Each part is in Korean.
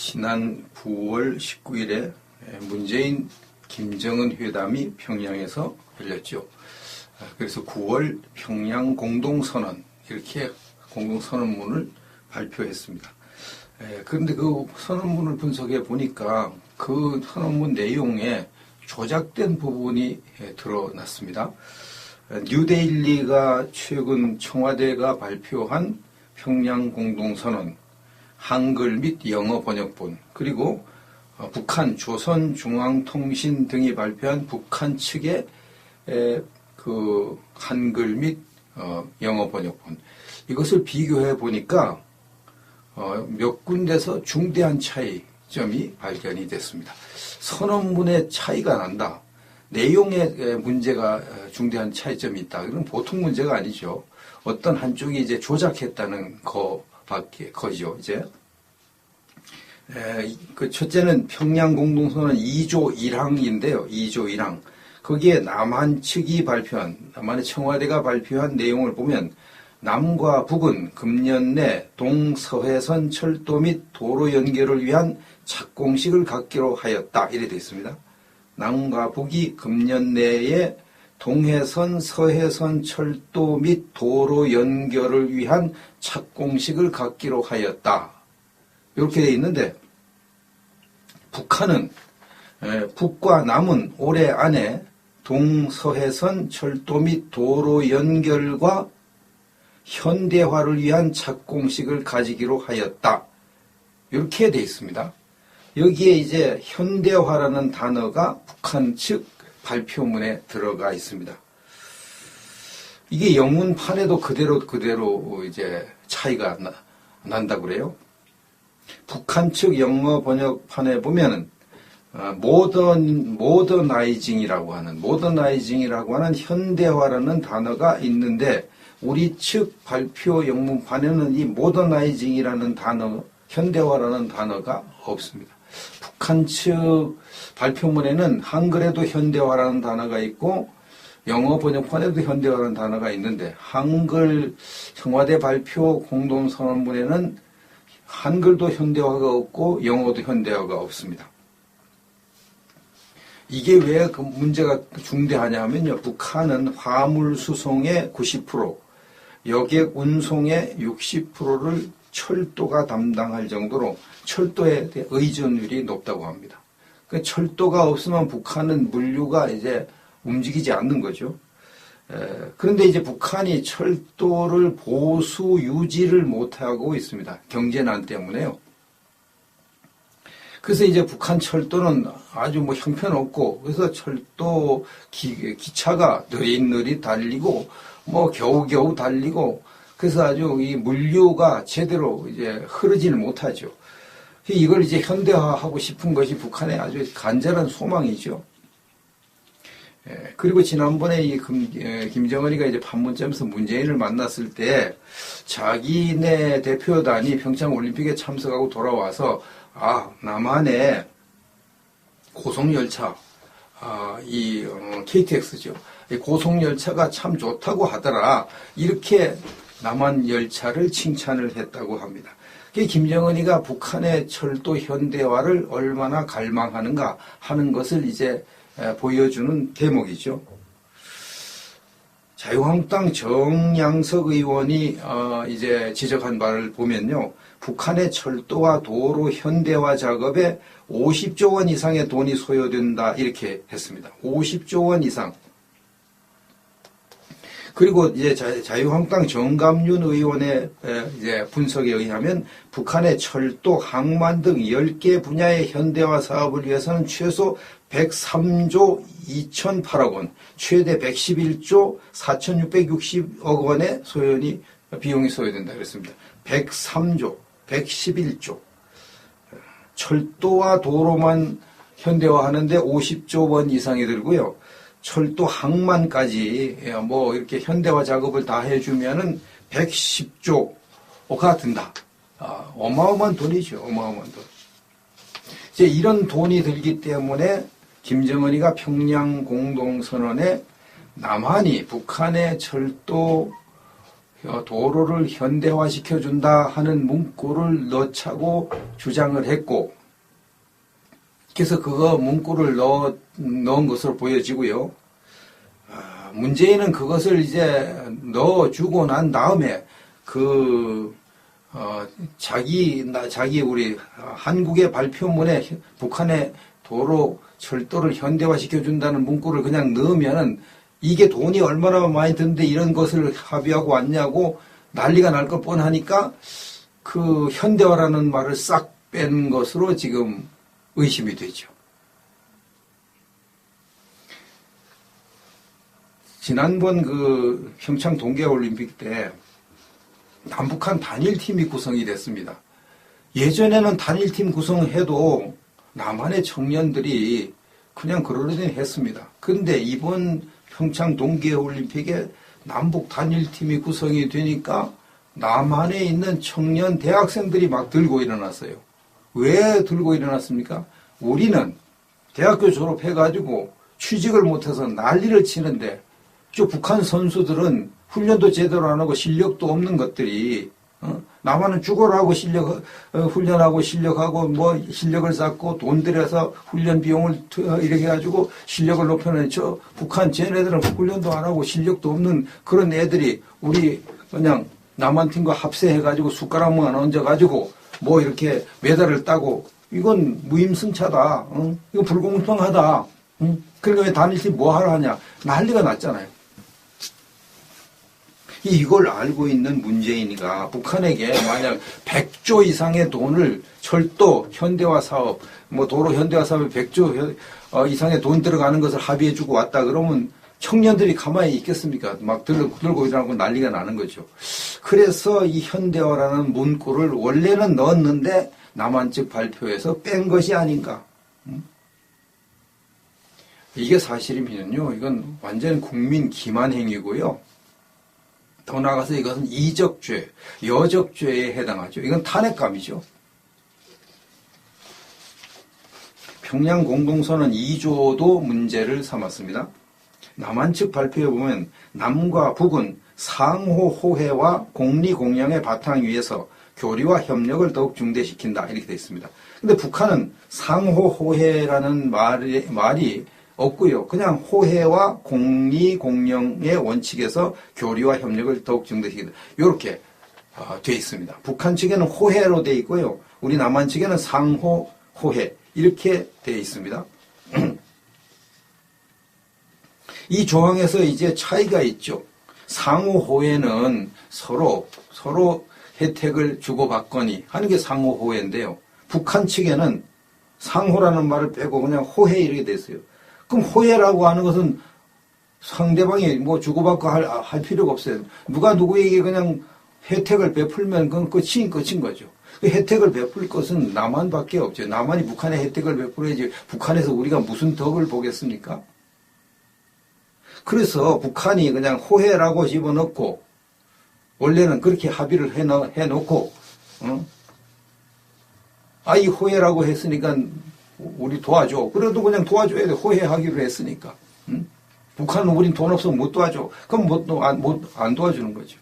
지난 9월 19일에 문재인 김정은 회담이 평양에서 열렸죠. 그래서 9월 평양 공동선언, 이렇게 공동선언문을 발표했습니다. 그런데 그 선언문을 분석해 보니까 그 선언문 내용에 조작된 부분이 드러났습니다. 뉴데일리가 최근 청와대가 발표한 평양 공동선언, 한글 및 영어 번역본, 그리고 북한 조선중앙통신 등이 발표한 북한 측의 그 한글 및 영어 번역본, 이것을 비교해 보니까 몇 군데서 중대한 차이점이 발견이 됐습니다. 선언문의 차이가 난다, 내용에 문제가 중대한 차이점이 있다, 이건 보통 문제가 아니죠. 어떤 한쪽이 이제 조작했다는 거죠. 이제 그 첫째는 평양 공동선언 2조 1항인데요. 2조 1항. 거기에 남한 측이 발표한, 남한의 청와대가 발표한 내용을 보면 남과 북은 금년 내 동서해선 철도 및 도로 연결을 위한 착공식을 갖기로 하였다, 이래 되어 있습니다. 남과 북이 금년 내에 동해선, 서해선 철도 및 도로 연결을 위한 착공식을 갖기로 하였다, 이렇게 되어 있는데, 북한은 북과 남은 올해 안에 동서해선 철도 및 도로 연결과 현대화를 위한 착공식을 가지기로 하였다, 이렇게 되어 있습니다. 여기에 이제 현대화라는 단어가 북한 측 발표문에 들어가 있습니다. 이게 영문판에도 그대로 이제 차이가 난다고 그래요. 북한 측 영어 번역판에 보면은 모더나이징이라고 하는 현대화라는 단어가 있는데, 우리 측 발표 영문판에는 이 모더나이징이라는 단어, 현대화라는 단어가 없습니다. 북한 측 발표문에는 한글에도 현대화라는 단어가 있고 영어 번역판에도 현대화라는 단어가 있는데, 한글 청와대 발표 공동선언문에는 한글도 현대화가 없고 영어도 현대화가 없습니다. 이게 왜 그 문제가 중대하냐 하면요, 북한은 화물 수송의 90%, 여객 운송의 60%를 철도가 담당할 정도로 철도에 대한 의존율이 높다고 합니다. 그러니까 철도가 없으면 북한은 물류가 이제 움직이지 않는 거죠. 그런데 이제 북한이 철도를 보수 유지를 못하고 있습니다. 경제난 때문에요. 그래서 이제 북한 철도는 아주 형편없고, 그래서 철도 기차가 느릿느릿 달리고 겨우겨우 달리고, 그래서 아주 이 물류가 제대로 이제 흐르지를 못하죠. 이걸 이제 현대화하고 싶은 것이 북한의 아주 간절한 소망이죠. 그리고 지난번에 김정은이가 이제 판문점에서 문재인을 만났을 때 자기네 대표단이 평창 올림픽에 참석하고 돌아와서 남한의 고속열차, KTX죠. 이 고속열차가 참 좋다고 하더라, 이렇게 남한 열차를 칭찬을 했다고 합니다. 김정은이가 북한의 철도 현대화를 얼마나 갈망하는가 하는 것을 이제 보여주는 대목이죠. 자유한국당 정양석 의원이 이제 지적한 바를 보면요, 북한의 철도와 도로 현대화 작업에 50조 원 이상의 돈이 소요된다, 이렇게 했습니다. 50조 원 이상. 그리고 이제 자유한국당 정감윤 의원의 이제 분석에 의하면 북한의 철도, 항만 등 10개 분야의 현대화 사업을 위해서는 최소 103조 2,008억 원, 최대 111조 4,660억 원의 비용이 소요된다 그랬습니다. 103조, 111조. 철도와 도로만 현대화하는데 50조 원 이상이 들고요. 철도 항만까지 이렇게 현대화 작업을 다 해주면은 110조가 든다. 어마어마한 돈이죠. 어마어마한 돈. 이제 이런 돈이 들기 때문에 김정은이가 평양 공동선언에 남한이 북한의 철도 도로를 현대화시켜준다 하는 문구를 넣자고 주장을 했고, 그래서 그거 문구를 넣은 것으로 보여지고요. 문재인은 그것을 이제 넣어주고 난 다음에 자기 우리 한국의 발표문에 북한의 도로, 철도를 현대화시켜준다는 문구를 그냥 넣으면은 이게 돈이 얼마나 많이 드는데 이런 것을 합의하고 왔냐고 난리가 날 것 뻔하니까 그 현대화라는 말을 싹 뺀 것으로 지금 의심이 되죠. 지난번 그 평창 동계올림픽 때 남북한 단일팀이 구성이 됐습니다. 예전에는 단일팀 구성해도 남한의 청년들이 그냥 그러려니 했습니다. 그런데 이번 평창 동계올림픽에 남북 단일팀이 구성이 되니까 남한에 있는 청년 대학생들이 막 들고 일어났어요. 왜 들고 일어났습니까? 우리는 대학교 졸업해가지고 취직을 못해서 난리를 치는데 저 북한 선수들은 훈련도 제대로 안 하고 실력도 없는 것들이 남한은 죽어라 하고 훈련하고 실력하고 뭐 실력을 쌓고 돈 들여서 훈련 비용을 이렇게 해가지고 실력을 높여내는 저 북한 쟤네들은 훈련도 안 하고 실력도 없는 그런 애들이 우리 그냥 남한 팀과 합세해가지고 숟가락만 얹어가지고 뭐 이렇게 메달을 따고 이건 무임승차다. 이거 불공평하다. 그러니까 왜 단일팀 뭐 하러 하냐. 난리가 났잖아요. 이걸 알고 있는 문재인이가 북한에게 만약 100조 이상의 돈을 철도 현대화 사업, 뭐 도로 현대화 사업에 100조 이상의 돈 들어가는 것을 합의해주고 왔다 그러면 청년들이 가만히 있겠습니까? 막 들고 일어나고 난리가 나는 거죠. 그래서 이 현대화라는 문구를 원래는 넣었는데 남한 측 발표에서 뺀 것이 아닌가. 이게 사실이면요. 이건 완전 국민 기만 행위고요. 더 나아가서 이것은 이적죄, 여적죄에 해당하죠. 이건 탄핵감이죠. 평양 공동선언 2조도 문제를 삼았습니다. 남한 측 발표에 보면 남과 북은 상호 호혜와 공리 공양의 바탕 위에서 교류와 협력을 더욱 중대시킨다 이렇게 되어 있습니다. 근데 북한은 상호 호혜라는 말이 없고요. 그냥 호혜와 공리 공영의 원칙에서 교류와 협력을 더욱 증대시킨다. 이렇게 되어 있습니다. 북한 측에는 호혜로 되어 있고요. 우리 남한 측에는 상호 호혜 이렇게 되어 있습니다. 이 조항에서 이제 차이가 있죠. 상호 호혜는 서로 혜택을 주고받거니 하는 게 상호 호혜인데요. 북한 측에는 상호라는 말을 빼고 그냥 호혜 이렇게 되어 있어요. 그럼 호혜라고 하는 것은 상대방이 뭐 주고받고 할 필요가 없어요. 누가 누구에게 그냥 혜택을 베풀면 그건 끝인 거죠. 그 혜택을 베풀 것은 남한밖에 없죠. 남한이 북한에 혜택을 베풀어야지 북한에서 우리가 무슨 덕을 보겠습니까? 그래서 북한이 그냥 호혜라고 집어넣고 원래는 그렇게 합의를 해놓고 이 호혜라고 했으니까 우리 도와줘. 그래도 그냥 도와줘야 돼. 호혜하기로 했으니까. 북한은 우린 돈 없으면 못 도와줘. 그럼 안 도와주는 거죠.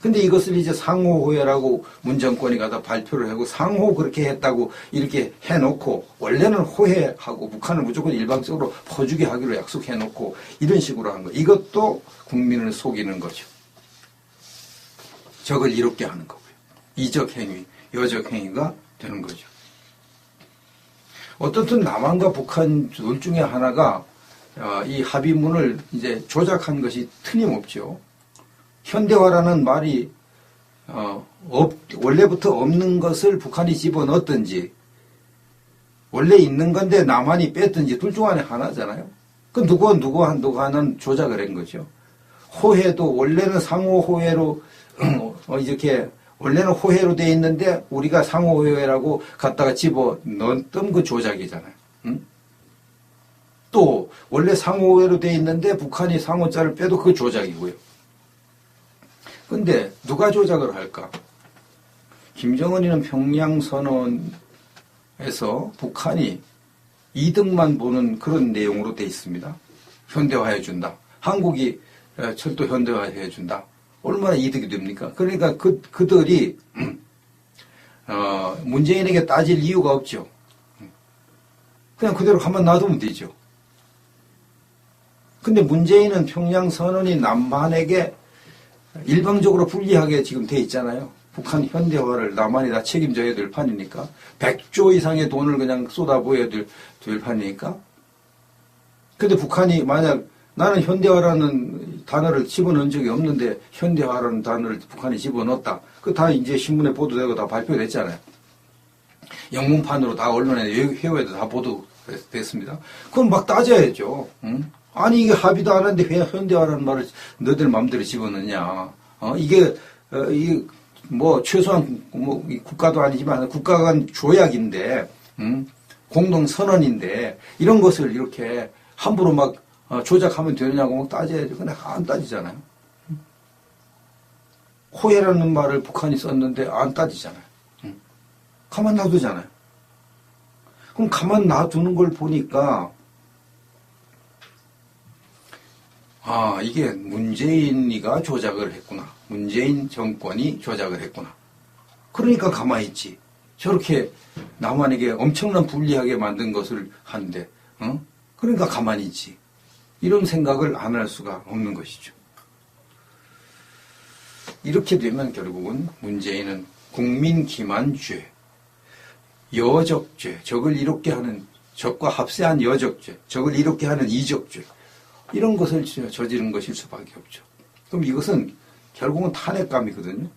근데 이것을 이제 상호호혜라고 문정권이 가다 발표를 하고 상호 그렇게 했다고 이렇게 해놓고 원래는 호혜하고 북한은 무조건 일방적으로 퍼주게 하기로 약속해놓고 이런 식으로 한 거. 이것도 국민을 속이는 거죠. 적을 이롭게 하는 거고요. 이적행위, 여적행위가 되는 거죠. 어떻든 남한과 북한 둘 중에 하나가 이 합의문을 이제 조작한 것이 틀림없죠. 현대화라는 말이 원래부터 없는 것을 북한이 집어넣었든지 원래 있는 건데 남한이 뺐든지 둘 중 안에 하나잖아요. 그 누구 하나는 조작을 한 거죠. 호혜도 원래는 상호 호혜로 이렇게 원래는 호혜로 돼 있는데 우리가 상호 호혜라고 갖다가 집어 넣었던 그 조작이잖아요. 또 원래 상호 호혜로 돼 있는데 북한이 상호자를 빼도 그 조작이고요. 근데 누가 조작을 할까? 김정은이는 평양선언에서 북한이 이득만 보는 그런 내용으로 돼 있습니다. 현대화해준다. 한국이 철도 현대화해준다. 얼마나 이득이 됩니까? 그러니까 그들이 문재인에게 따질 이유가 없죠. 그냥 그대로 가만 놔두면 되죠. 근데 문재인은 평양 선언이 남한에게 일방적으로 불리하게 지금 돼 있잖아요. 북한 현대화를 남한이 다 책임져야 될 판이니까. 100조 이상의 돈을 그냥 쏟아부어야 될 판이니까. 근데 북한이 만약 나는 현대화라는 단어를 집어넣은 적이 없는데 현대화라는 단어를 북한이 집어넣었다. 그 다 이제 신문에 보도되고 다 발표됐잖아요. 영문판으로 다 언론에 회화에도 다 보도됐습니다. 그럼 막 따져야죠. 응? 아니 이게 합의도 안 하는데 왜 현대화라는 말을 너들 마음대로 집어넣냐. 이게 뭐 최소한 뭐 국가도 아니지만 국가 간 조약인데 공동 선언인데 이런 것을 이렇게 함부로 막 조작하면 되느냐고 막 따져야죠. 근데 안 따지잖아요. 호해라는 말을 북한이 썼는데 안 따지잖아요. 가만 놔두잖아요. 그럼 가만 놔두는 걸 보니까 이게 문재인이가 조작을 했구나. 문재인 정권이 조작을 했구나. 그러니까 가만히 있지. 저렇게 남한에게 엄청난 불리하게 만든 것을 하는데, 그러니까 가만히 있지. 이런 생각을 안 할 수가 없는 것이죠. 이렇게 되면 결국은 문재인은 국민 기만죄, 여적죄, 적을 이롭게 하는, 적과 합세한 여적죄, 적을 이롭게 하는 이적죄, 이런 것을 저지른 것일 수밖에 없죠. 그럼 이것은 결국은 탄핵감이거든요.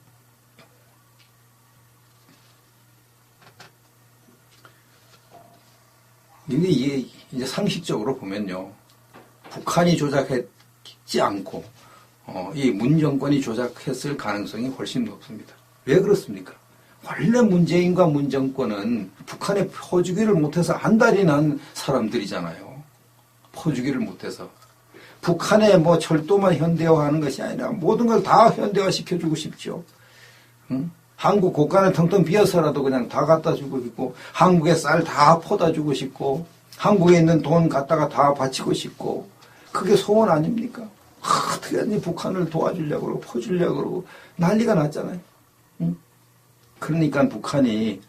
근데 이게 이제 상식적으로 보면요. 북한이 조작했지 않고, 이 문 정권이 조작했을 가능성이 훨씬 높습니다. 왜 그렇습니까? 원래 문재인과 문 정권은 북한에 퍼주기를 못해서 안달이 난 사람들이잖아요. 퍼주기를 못해서. 북한에 뭐 철도만 현대화하는 것이 아니라 모든 걸 다 현대화 시켜주고 싶죠. 응? 한국 고가는 텅텅 비어서라도 그냥 다 갖다 주고 싶고, 한국에 쌀 다 퍼다 주고 싶고, 한국에 있는 돈 갖다가 다 바치고 싶고, 그게 소원 아닙니까? 어떻게 하니 북한을 도와주려고 그러고, 퍼주려고 그러고, 난리가 났잖아요. 응? 그러니까 북한이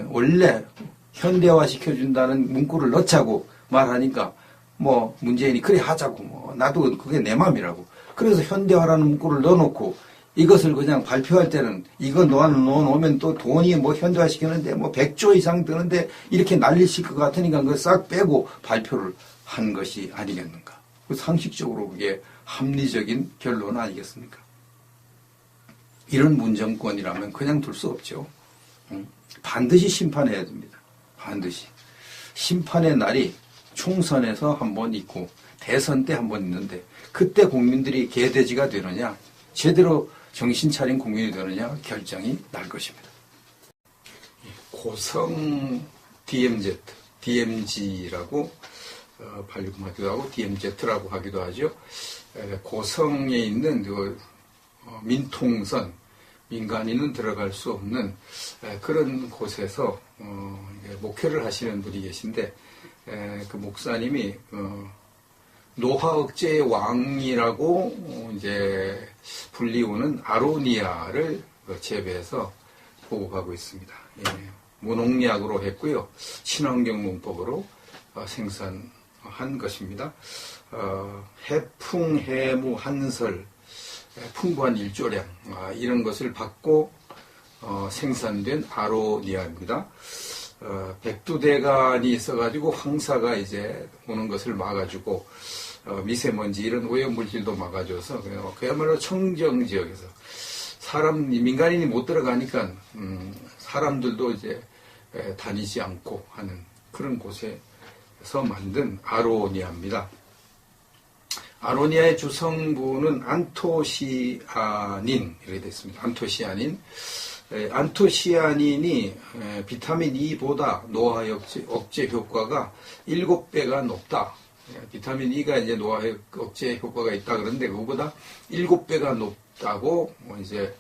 원래 현대화 시켜준다는 문구를 넣자고 말하니까, 뭐 문재인이 그래 하자고, 뭐 나도 그게 내 맘이라고. 그래서 현대화라는 문구를 넣어놓고 이것을 그냥 발표할 때는 이거 넣어놓으면 또 돈이 뭐 현대화 시키는데 뭐 100조 이상 드는데 이렇게 난리칠 것 같으니까 그걸 싹 빼고 발표를 한 것이 아니겠는가. 상식적으로 그게 합리적인 결론 아니겠습니까? 이런 문정권이라면 그냥 둘 수 없죠. 반드시 심판해야 됩니다. 반드시. 심판의 날이 총선에서 한 번 있고 대선 때 한 번 있는데 그때 국민들이 개돼지가 되느냐 제대로 정신 차린 국민이 되느냐 결정이 날 것입니다. 고성 DMZ, DMZ라고 발음하기도 하고 DMZ라고 하기도 하죠. 고성에 있는 그 민통선, 민간인은 들어갈 수 없는 그런 곳에서 목회를 하시는 분이 계신데 그 목사님이 노화 억제의 왕이라고 이제 불리우는 아로니아를 재배해서 보급하고 있습니다. 무농약으로 했고요, 친환경 농법으로 생산한 것입니다. 해풍, 해무, 한설, 풍부한 일조량 이런 것을 받고 생산된 아로니아입니다. 백두대간이 있어가지고 황사가 이제 오는 것을 막아주고 미세먼지 이런 오염물질도 막아줘서 그야말로 청정 지역에서 민간인이 못 들어가니까 사람들도 이제 다니지 않고 하는 그런 곳에서 만든 아로니아입니다. 아로니아의 주성분은 안토시아닌 이렇게 되어 있습니다. 안토시아닌. 안토시아닌이 비타민 E보다 노화 억제 효과가 7배가 높다. 비타민 E가 이제 노화 억제 효과가 있다 그러는데 그거보다 7배가 높다고 이제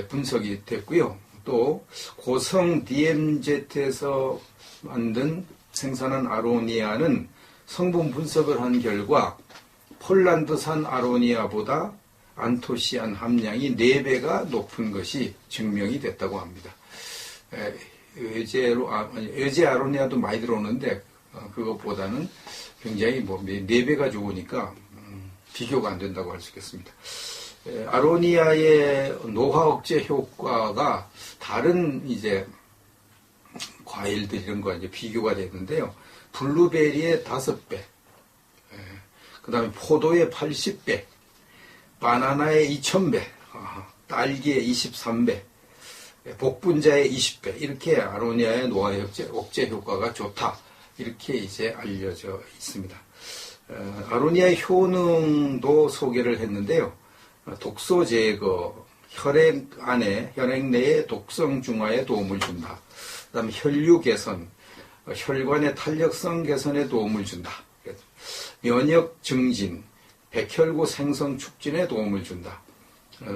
분석이 됐고요. 또 고성 DMZ에서 만든 생산한 아로니아는 성분 분석을 한 결과 폴란드산 아로니아보다 안토시안 함량이 4배가 높은 것이 증명이 됐다고 합니다. 여제 아로니아도 많이 들어오는데 그것보다는 굉장히 4배가 좋으니까 비교가 안 된다고 할 수 있겠습니다. 아로니아의 노화 억제 효과가 다른 이제 과일들 이런 거 이제 비교가 되는데요. 블루베리의 5배, 그 다음에 포도의 80배, 바나나의 2000배, 딸기의 23배, 복분자의 20배, 이렇게 아로니아의 노화 억제 효과가 좋다. 이렇게 이제 알려져 있습니다. 아로니아의 효능도 소개를 했는데요. 독소 제거, 혈액 내의 독성 중화에 도움을 준다. 그 다음에 혈류 개선, 혈관의 탄력성 개선에 도움을 준다. 면역 증진, 백혈구 생성 촉진에 도움을 준다.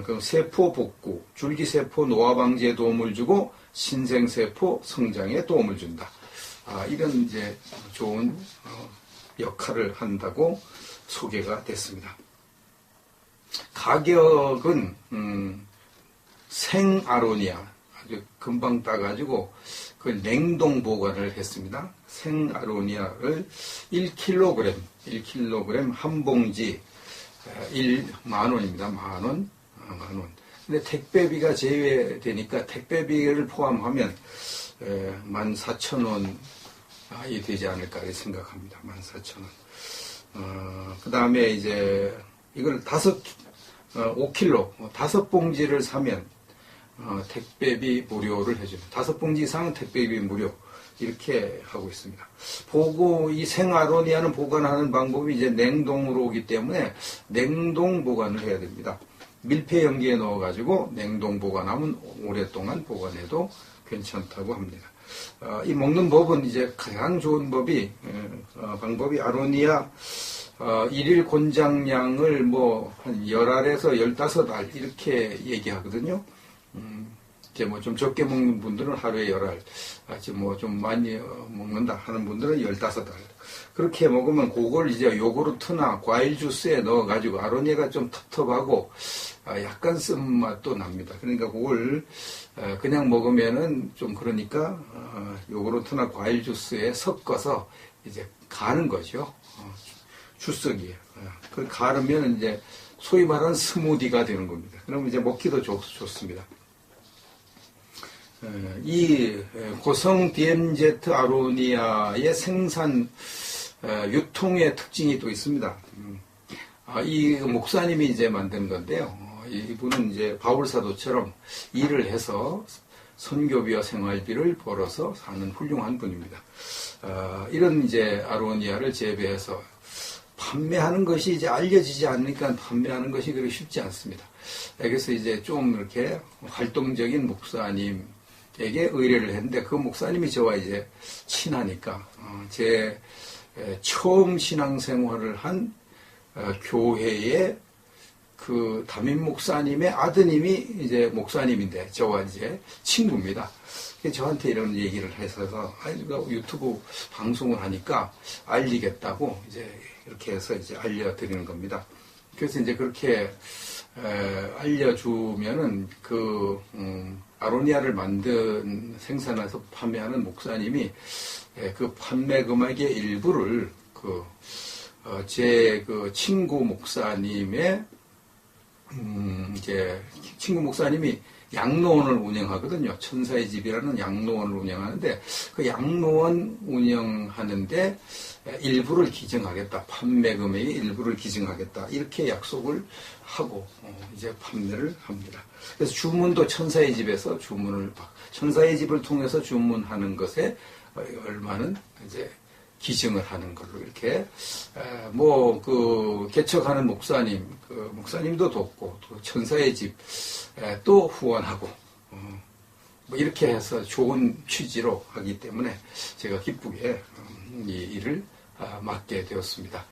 그럼 세포 복구, 줄기세포 노화 방지에 도움을 주고 신생세포 성장에 도움을 준다. 이런 이제 좋은 역할을 한다고 소개가 됐습니다. 가격은 생아로니아 아주 금방 따가지고 그 냉동 보관을 했습니다. 생아로니아를 1kg 한 봉지 10,000원입니다. 만원. 근데 택배비가 제외되니까 택배비를 포함하면 14,000원이 되지 않을까 생각합니다. 14,000원. 그 다음에 이제 이걸 5kg, 5봉지를 사면 택배비 무료를 해줍니다. 5봉지 이상은 택배비 무료. 이렇게 하고 있습니다. 이 생아로니아는 보관하는 방법이 이제 냉동으로 오기 때문에 냉동 보관을 해야 됩니다. 밀폐 용기에 넣어가지고 냉동 보관하면 오랫동안 보관해도 괜찮다고 합니다. 이 먹는 법은 이제 가장 좋은 방법이 아로니아 일일 권장량을 한 10알에서 15알 이렇게 얘기하거든요. 이제 좀 적게 먹는 분들은 하루에 10알, 좀 많이 먹는다 하는 분들은 15알. 그렇게 먹으면 그걸 이제 요구르트나 과일 주스에 넣어가지고 아로니아가 좀 텁텁하고 약간 쓴맛도 납니다. 그러니까 그걸 그냥 먹으면은 좀 그러니까 요구르트나 과일 주스에 섞어서 이제 가는 거죠. 주석이에요. 그 가르면 이제 소위 말하는 스무디가 되는 겁니다. 그러면 이제 먹기도 좋습니다. 이 고성 DMZ 아로니아의 생산 유통의 특징이 또 있습니다. 이 목사님이 이제 만든 건데요. 이분은 이제 바울사도처럼 일을 해서 선교비와 생활비를 벌어서 사는 훌륭한 분입니다. 이런 이제 아로니아를 재배해서 판매하는 것이 이제 알려지지 않으니까 판매하는 것이 그렇게 쉽지 않습니다. 그래서 이제 좀 이렇게 활동적인 목사님에게 의뢰를 했는데 그 목사님이 저와 이제 친하니까 제 처음 신앙생활을 한 교회의 그 담임 목사님의 아드님이 이제 목사님인데 저와 이제 친구입니다. 저한테 이런 얘기를 해서 유튜브 방송을 하니까 알리겠다고 이제 이렇게 해서 이제 알려드리는 겁니다. 그래서 이제 그렇게 알려주면은 아로니아를 생산해서 판매하는 목사님이 그 판매 금액의 일부를 제 친구 목사님의 이제 친구 목사님이 양로원을 운영하거든요. 천사의 집이라는 양로원을 운영하는데 그 양로원 운영하는데 일부를 기증하겠다. 판매 금액의 일부를 기증하겠다. 이렇게 약속을 하고 이제 판매를 합니다. 그래서 주문도 천사의 집에서 천사의 집을 통해서 주문하는 것에 얼마는 이제 기증을 하는 걸로 이렇게 개척하는 목사님도 돕고 또 천사의 집 또 후원하고 이렇게 해서 좋은 취지로 하기 때문에 제가 기쁘게 이 일을 맡게 되었습니다.